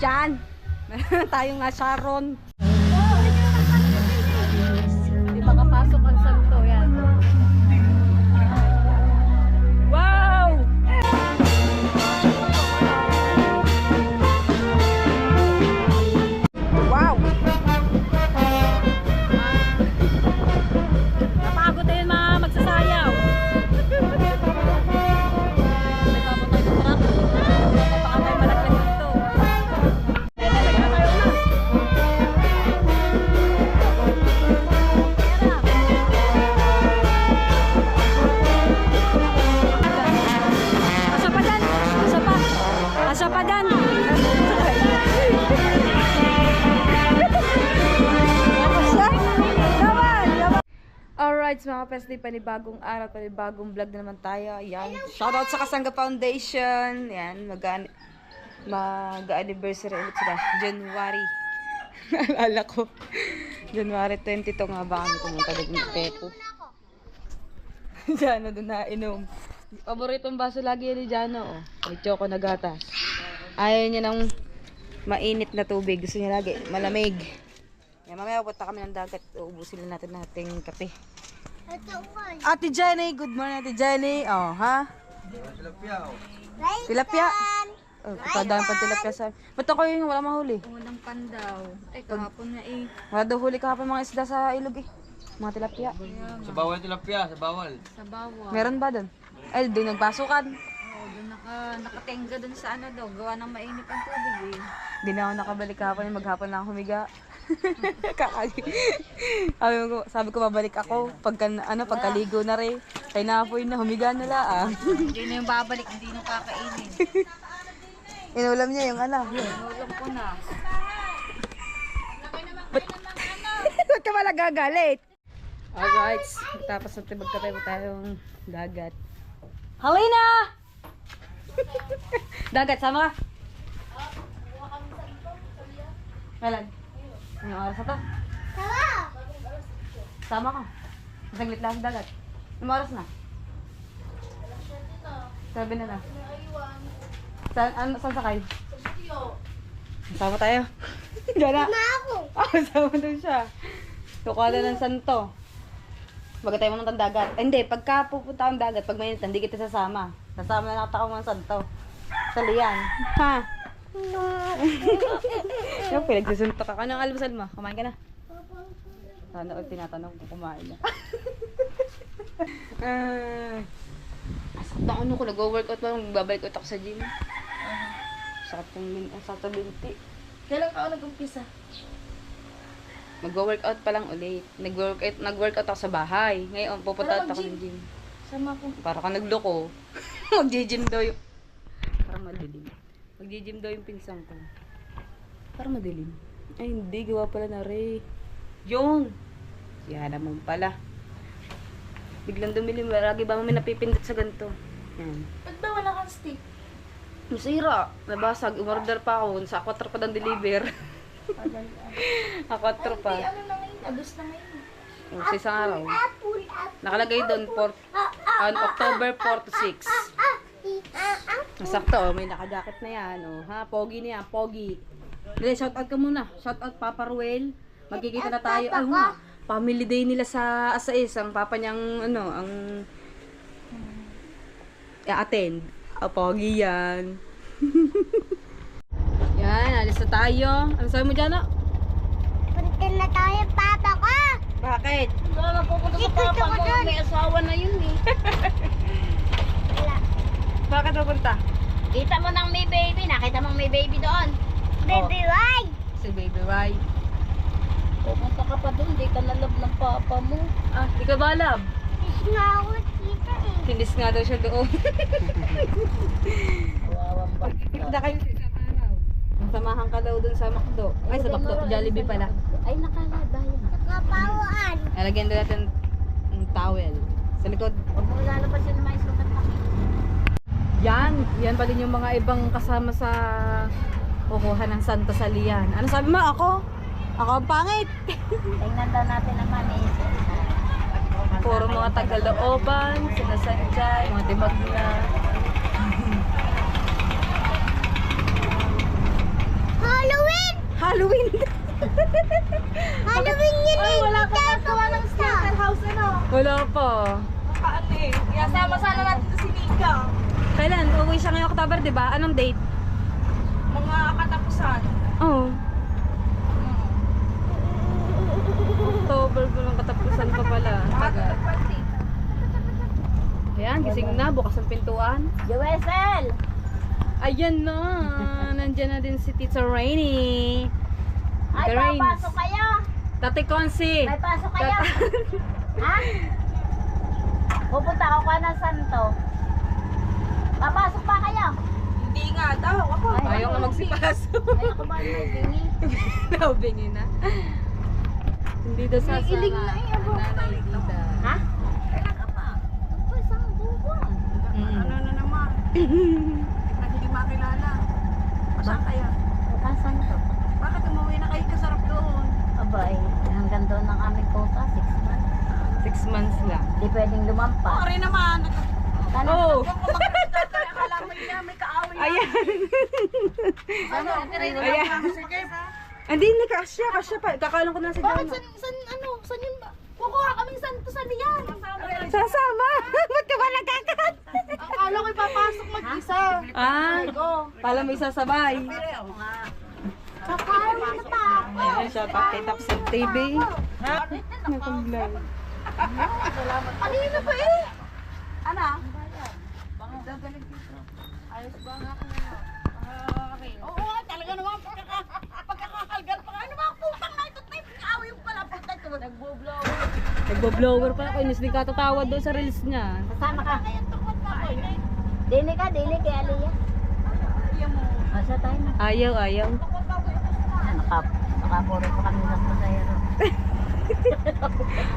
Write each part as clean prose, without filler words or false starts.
Diyan. Meron tayong Sharon. Hindi makapasok ang santo. Yan. Wow! Wow! Napagod na yun mga magsasayaw. Asa pa dan? Alright, mga pesti, panibagong araw, panibagong vlog na naman tayo. Yan. Shoutout sa Kasangga Foundation. Yan, mag-anniversary ulit sila. January. Naalala ko. January 22 nga ba kami pumunta doon ng Pepo. Jano doon na inom. Paboritong baso lagi yan ni Jano. Oh. May choco na gatas. Ayaw niya ng mainit na tubig. Gusto niya lagi malamig. Yan, mamaya punta kami ng dagat. Uubusin natin nating kape. Ate Jenny, good morning Ate Jenny. Oh, ha? Tilapia. Tilapia. Oh, kadaan pa tilapia sa. Ba't ako yung wala mahuli? Unang pandaw. Ay, kahapon na eh. Wala daw huli kahapon mga isda sa ilog eh. Mga tilapia. Sa bawal tilapia, sa bawal. Sa bawah. Meron ba doon? Ay, doon nagpasukan. Oo, doon nakatenga doon sa ano daw. Gawa ng mainit ang tubig eh. Hindi na ako nakabalik kahapon. Maghapon na ako humiga. sabi ko babalik ako pagkaligo na rin. Kaya napoy na humiga na lang. Hindi na yung babalik, hindi na kakainin. Inulam niya yung Inulam ko na. Ba't ka pala gagalit? Alright, tapos natin magkatay mo tayong dagat. Halina! Dagat, sama ka? Kailan? Anong oras na to? Sama ka. Saglit lang sa dagat. Anong oras na? 7 na na. Saan sakay? Sama tayo. Gana. Sama doon siya. Tukala ng santo. Baga tayo pumunta ng dagat. Hindi, pagka pupunta ang dagat, pag mainit, hindi kita sasama. Sasama na nakatakaw ng santo. Sa liyan. Ha? Yung pinagsusuntok ka. Anong almusal mo? Kumain ka na? Sana o tinatanong kung kumain na. Sakit na ano ko, nag-workout pa. Babalik ulit ako sa gym. Sakit ng binti. Kailan ka nag-umpisa? Mag-workout pa lang ulit. Nag-workout ako sa bahay. Ngayon, pupunta ako ng gym. Sama ko. Para ka nagloko. Mag-gym daw yung... Para madilim. Mag-gym daw yung pinsang ko. Para madilim. Ay, hindi. Gawa pala na rin. Yun! Yan naman pala. Biglang dumilim. Lagi ba may napipindot sa ganito? Yan. Ba't ba wala kang stick? Masira. Nabasag. Umorder pa ako. Sa 4 pa ng deliver. A 4 pa. Ay, ano na ngayon? Agos na ngayon. Sa isang araw. Nakalagay doon on October 4 to 6. Sakto, may naka-jacket na yan. Oh. Ha, pogi na yan, pogi. Dili, shout out ka muna. Shout out Papa Ruel. Magkikita na tayo. Ay, nga. Family day nila sa Asais. Ang papa niyang, ang attend. Oh, pogi yan. Yan, alis na tayo. Ano sabi mo dyan, no? Punta na tayo, papa ko! Bakit? Wala na pupunta sa papa mo. May asawa na yun eh. Bakit pupunta? Kita mo nang may baby. Nakita mong may baby doon. Baby, why? Si Baby Rai. Pupunta ka pa doon. Di ka nalab ng papa mo. Ah, di ka ba love? Is nga ako kita eh. Kinis nga daw siya doon. Kawawang bata. Kita kayo sa isang araw. Samahan ka daw dun sa McDo. Ay, sa McDo. Jollibee pala. Ay, nakalabayan. Nakapawaan. Lalagyan doon natin ng towel. Sa likod. Huwag mo lalabas yun na may sukat na. Yan pa din yung mga ibang kasama sa kukuha ng Santa Salian. Ano sabi mo? Ako ang pangit. Tingnan daw natin naman eh. Puro mga tagalooban, sila Sanjay, mga tibag na. Ha? Halloween. Halloween yun eh. Wala pa nagawa ng scatter house, ano? Wala pa. Ate, kaya sama sana natin to si Nika. Kailan? Uwi siya ngayong October, di ba? Anong date? Mga katapusan. Oo. October pa lang katapusan pa pala. Tagal. Ayan, gising na. Bukas ang pintuan. Joesel! Ayan na. Nandiyan na din si Tita Rainy. Ay, Tita Rains. papasok kayo! Tate Consi. May pasok kayo! Ha? Pupunta ako ka ng Santo. Papasok pa kayo? Hindi nga daw. Ako. Ayaw nga magsipasok. Ayaw ko ba may bingi? Naubingin na. Hindi daw sasama. Iling na eh, abo. Nanay Tita. Ha? Kailan ka pa? Ito, isang buwan. Ano na naman? Hindi makilala. Saan kaya? Saan Santo? Bakit umuwi na kayo kasarap doon? Abay, hanggang doon ang aming kota, 6 months. 6 months lang. Hindi pwedeng lumampa. Sorry naman. Oh. Akala mo niya may kaaway. Ayan. Ano? Ayan. Hindi na kasya pa. Kakalang ko na si Jana. Saan yun ba? Kukuha kaming santo sa liyan. Sasama. Ba't ka ba nagkakat? Akala ko ipapasok mag-isa. Pala may sasabay. Kakain na pa ako. Ayan siya, kay Tapsag TV. Nakag-vlog. Kanina pa eh. Ana? Ayos ba nga ako na? Okay. Oo, talaga naman pagkakakalgal pa nga. Ano ba putang na ito? Kaaway yung pala puta ito. Nagbo-blower. Nagbo-blower pa ako. Inis din katatawad doon sa reels niya. Kasama ka. Dili ka, kay Aliyah. Asa tayo na? Ayaw. Nakapuro pa kami ng pasayero.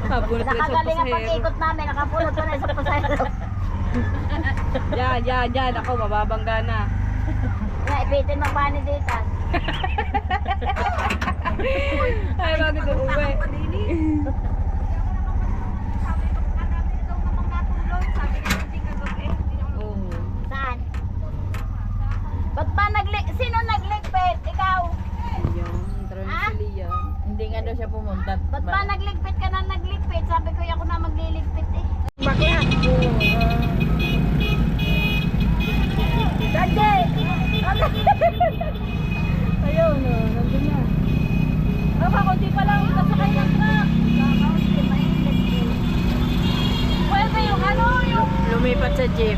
Pabulot na sa Nakagaling ang pasahero. pag-ikot namin, nakapulot pa na sa pasayero. Yan. Ako, mababangga na. Kaya ipitin mo pa ni Dita. Ay, bago doon uwi. Oo. Saan? Ba't ba sino nagligpit? Ikaw? Yan, Ha? Liya. Hindi nga daw siya pumunta. Ba't ba nagligpit ka na nagligpit? Sabi ko ako na magliligpit eh. Bakit? Dante! Ayaw na, nandun na. Kunti pa lang kasakay ng truck. Pwede yung yung Lumipat sa jeep.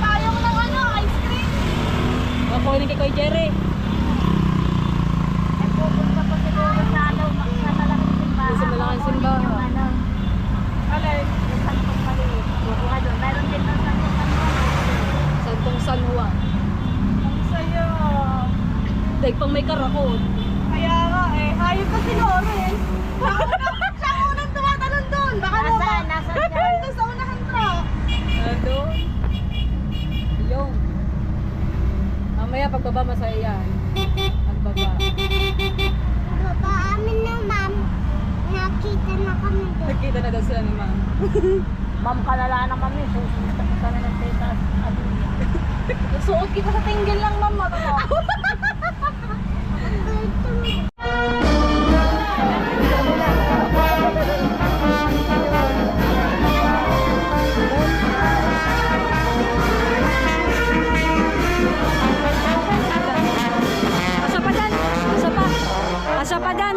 payong ng ice cream. Kukunin kay Kuya Jerry. Ay, pupunta pa siguro sa malaking simbahan. Sa malaking simbahan. Yung yung santong maliit. Kukuha doon. Meron din ng santong Santong San Juan. Ang saya. Dahil pang may karakot. Kaya nga eh. Hayop ka siguro eh. Siya unang tumatalon doon. Baka nasaan? Nasaan siya? Doon sa unahan truck. Nandun. Yung. Mamaya pagbaba masaya yan. Pagbaba. Baba amin na, ma'am. Nakita na kami doon. Nakita na daw sila ni Ma'am. Ma'am, kalala na kami. Susunod ka na ng tetas. Suot kita sa tinggil lang, ma'am. Asa pa dan?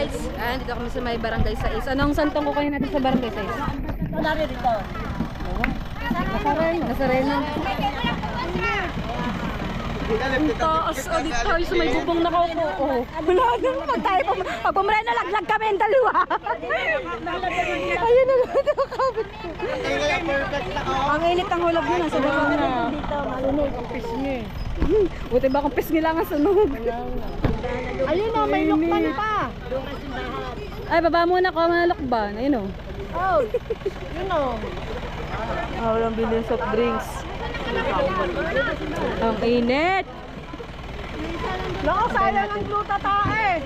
guys. Dito kami sa may barangay 6. Anong santong kukunin natin sa barangay 6? Lari dito. Nazareno. Ang taas. Dito tayo sa may bubong na kaupo. Wala naman. Pag pumreno, laglag kami ang dalawa. Ayun na lang. Nakakabit ko. Ang init ang hulog nyo. Nasa baba na. Dito, malunog. Pisngi. Buti ba kung pisngi lang ang sunog? Ayun o, may lukman pa. Ay, baba muna ko. Mga lokban. Ayun o. Oh, yun o. Walang bilhin soft drinks. Ang init. Lako, sayang ang gluta tae.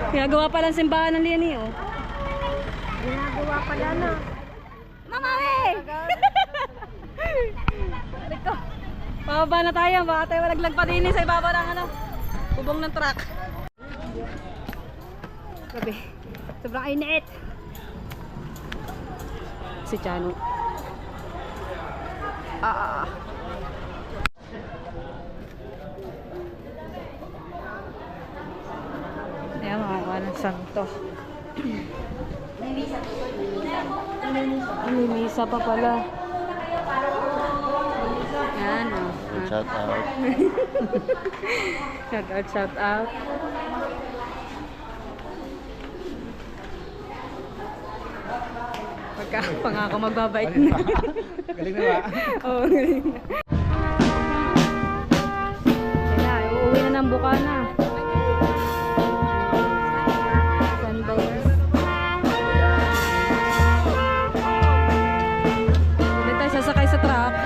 Ginagawa pa lang simbahan ng Liani, oh. Ginagawa pala na. Mamawi! Liko. Pababa na tayo. Baka tayo malaglag pa din sa ibabaw ng ano. Bubong ng truck. Grabe. Sobrang init. Si Chano. Ayan, mga ng santo. Mimisa pa pala. Yan, oh. Shout out. Shout out. Pangako magbabait na. Galing na ba? Oo, galing na. Yan na, uuwi na ng Bukana. Sundays. Ulit tayo sasakay sa truck.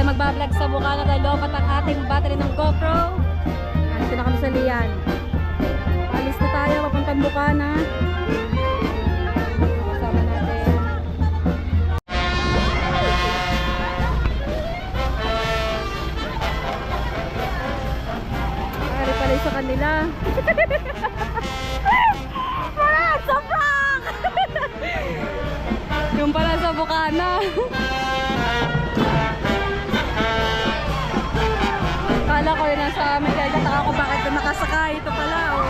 Magbablog sa Bukana dahil lobat ang ating battery ng GoPro. Dito na kami sa Lian. Alis na tayo papuntang Bukana. Kasama natin. Pari pala sa kanila. Frank! Sa Frank! Yung pala sa Bukana. Kala ko yun nasa amin, kaya nataka ko bakit na nakasakay. Ito pala, oh.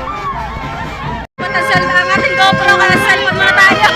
Patasal na ang ating GoPro, kaya cellphone muna tayo.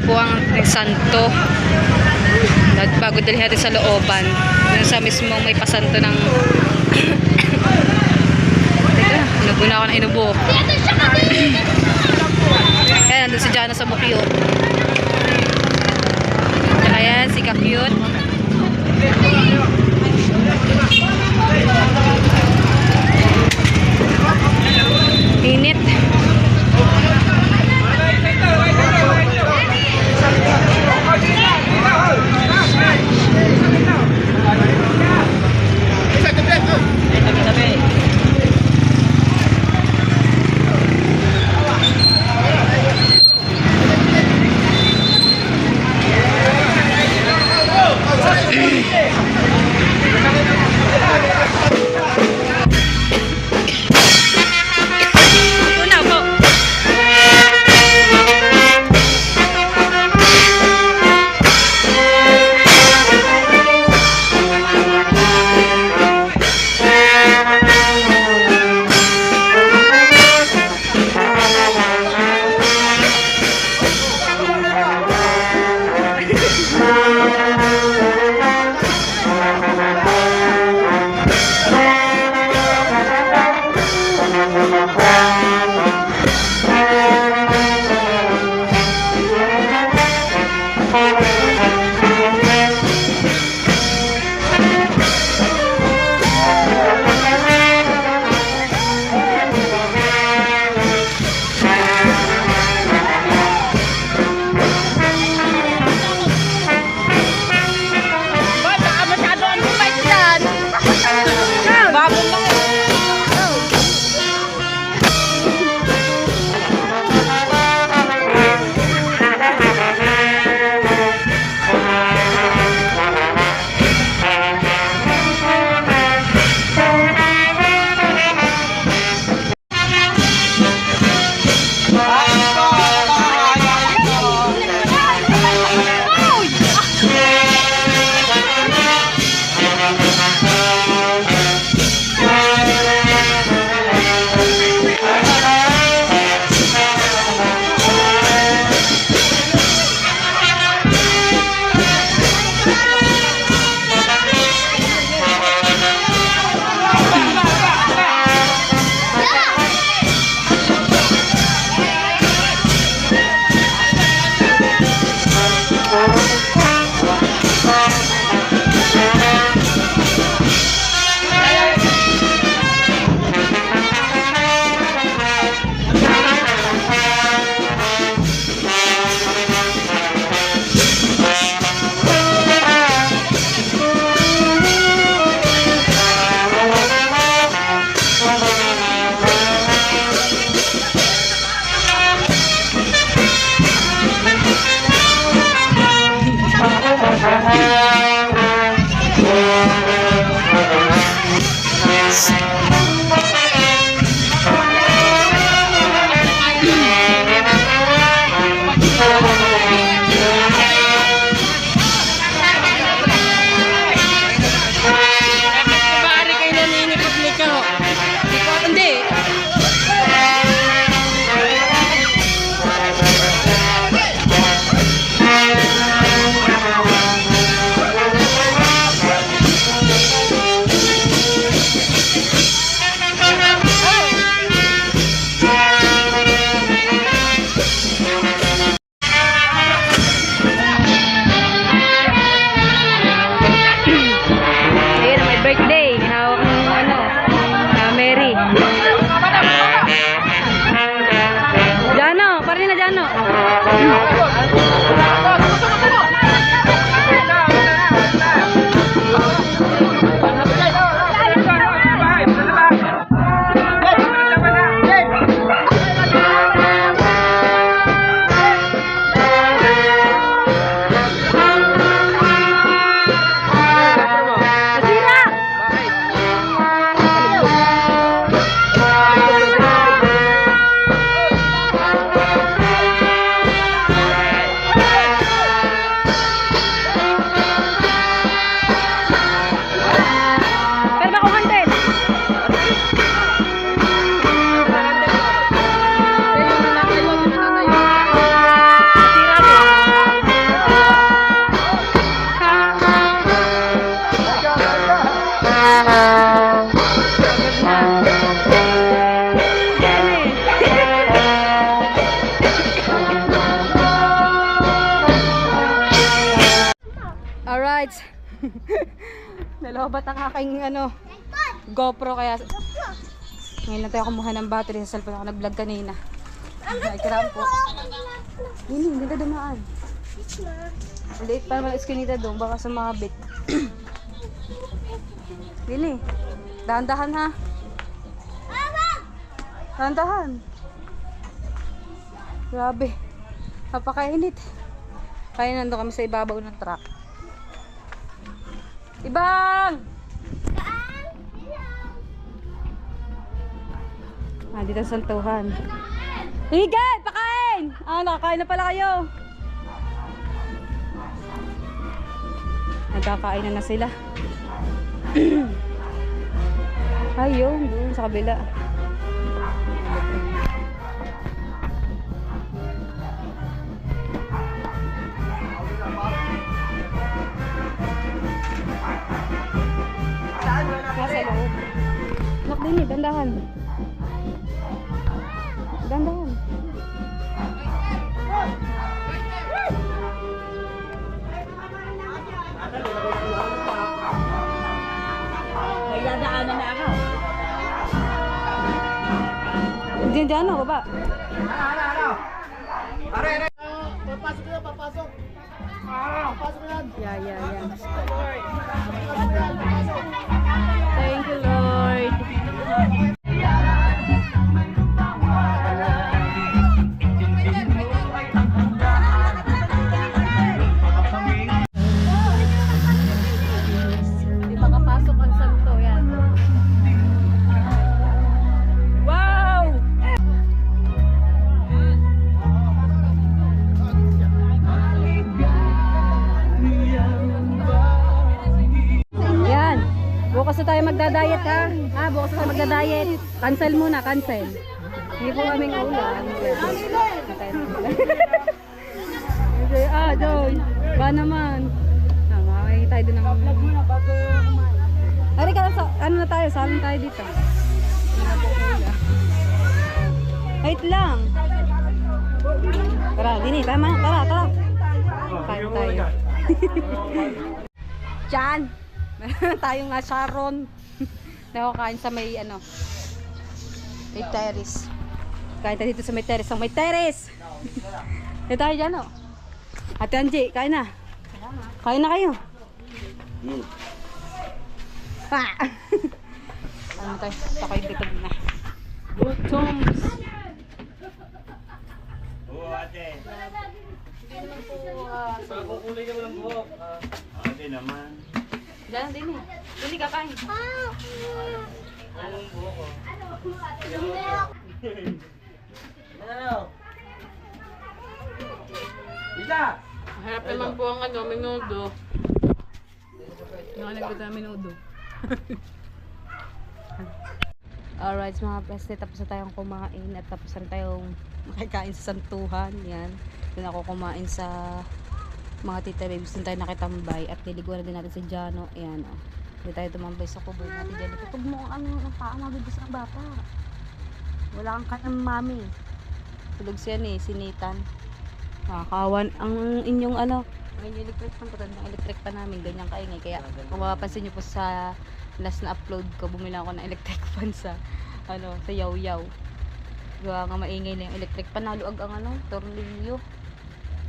po ang santo. Bago dalhin natin sa looban. Yung sa mismong may pasanto ng... Teka, inubo na ako ng inubo. Kaya nandun si Jana sa bukyo. Ayan, si Ka-cute. Init. Alright. Nalobat ang aking GoPro kaya ngayon lang tayo kumuha ng battery sa cellphone ako nag-vlog kanina. Ay, kiram po. Hindi ka dumaan. Liit pa naman iskinita doon, baka sumabit. Lili, dahan-dahan ha. Dahan-dahan. Grabe. Napakainit. Kaya nandun kami sa ibabaw ng truck. Ibang! Dito sa santuhan. Higay! Pakain! Nakakain na pala kayo. Nagkakain na sila. Ayun, doon sa kabila. Nasa loob. Nak din eh, dandahan. Dandahan. May dadaanan na ako. Diyan, baba. Papasok. Yeah. Thank you, Lord. Di makapasok ang santo yan. Wow! Yan. Bukas na tayo magda-diet ha. Bukas na tayo magda-diet. Cancel muna, cancel. Hindi po kaming ulan. Joy. Ba naman. Makakita tayo din ng vlog muna bago kumain. Ari ka sa na tayo, salon tayo dito. Wait lang. Tara, dini, tama. Tara. Kain tayo. Diyan. Meron tayong Sharon. Nakakain sa may may terrace. Kain tayo dito sa may terrace. May terrace! Dito tayo dyan Ate Angie, kain na. Kain na kayo. Pa! Ano tayo? Takoy dito na. Gutoms! Oo, ate. Pagkukulay ka mo ng buhok. Ate naman. Diyan din eh. Dili ka kain. Ang buhok ko. Ano? Isa! Harap naman po ang menudo. Yung nagkita menudo. Alright, mga peste, tapos na tayong kumain at tapos na tayong makikain sa santuhan. Yan. Doon ako kumain sa mga tita babes. Doon tayo nakitambay at niliguan na din natin si Jano. Ayan Doon tayo tumambay sa kubo natin dyan. Tutog mo ang paa, mabibis ang bata. Wala kang kanang mami. Tulog siya sinitan. Nakakawan ang inyong may electric fan po ng electric pan namin ganyan kaingay kaya kung mapapansin niyo po sa last na upload ko bumili ako ng electric fan sa sa yaw-yaw. Gawa nga maingay na yung electric pan naluag ang tornilyo.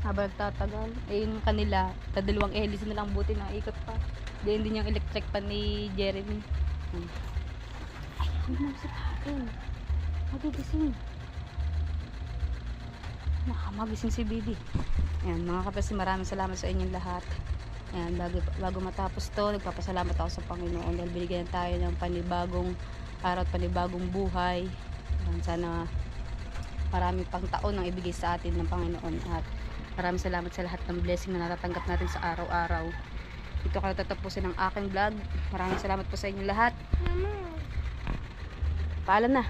Habang nagtatagal yung kanila dalawang hélice na lang buti na ikot pa. Diyan din yung electric pan ni Jeremy. Ay, hindi mo sa akin. Magigising. Magising si Bibi. Ayan, mga kapatid, maraming salamat sa inyong lahat. Ayan, bago matapos to, nagpapasalamat ako sa Panginoon dahil binigyan tayo ng panibagong araw at panibagong buhay. Ayan, sana maraming pang taon ang ibigay sa atin ng Panginoon at maraming salamat sa lahat ng blessing na natatanggap natin sa araw-araw. Ito ka natatapusin ang aking vlog. Maraming salamat po sa inyong lahat. Paalam na.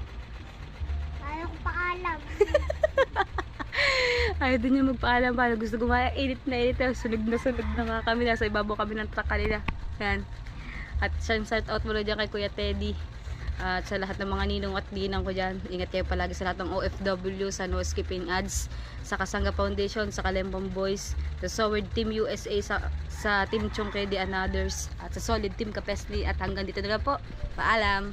Paano ko paalam? Ayaw din niya magpaalam pa. Gusto gumaya. Init na init. Sunog na nga kami. Nasa ibabaw kami ng truck kanina. Yan. At shout out muna dyan kay Kuya Teddy. At sa lahat ng mga ninong at ninang ko dyan, ingat kayo palagi sa lahat ng OFW, sa No Skipping Ads, sa Kasanga Foundation, sa Kalembang Boys, sa Soward Team USA, sa Team Chongkedi and others, at sa Solid Team Kapesli. At hanggang dito na lang po. Paalam!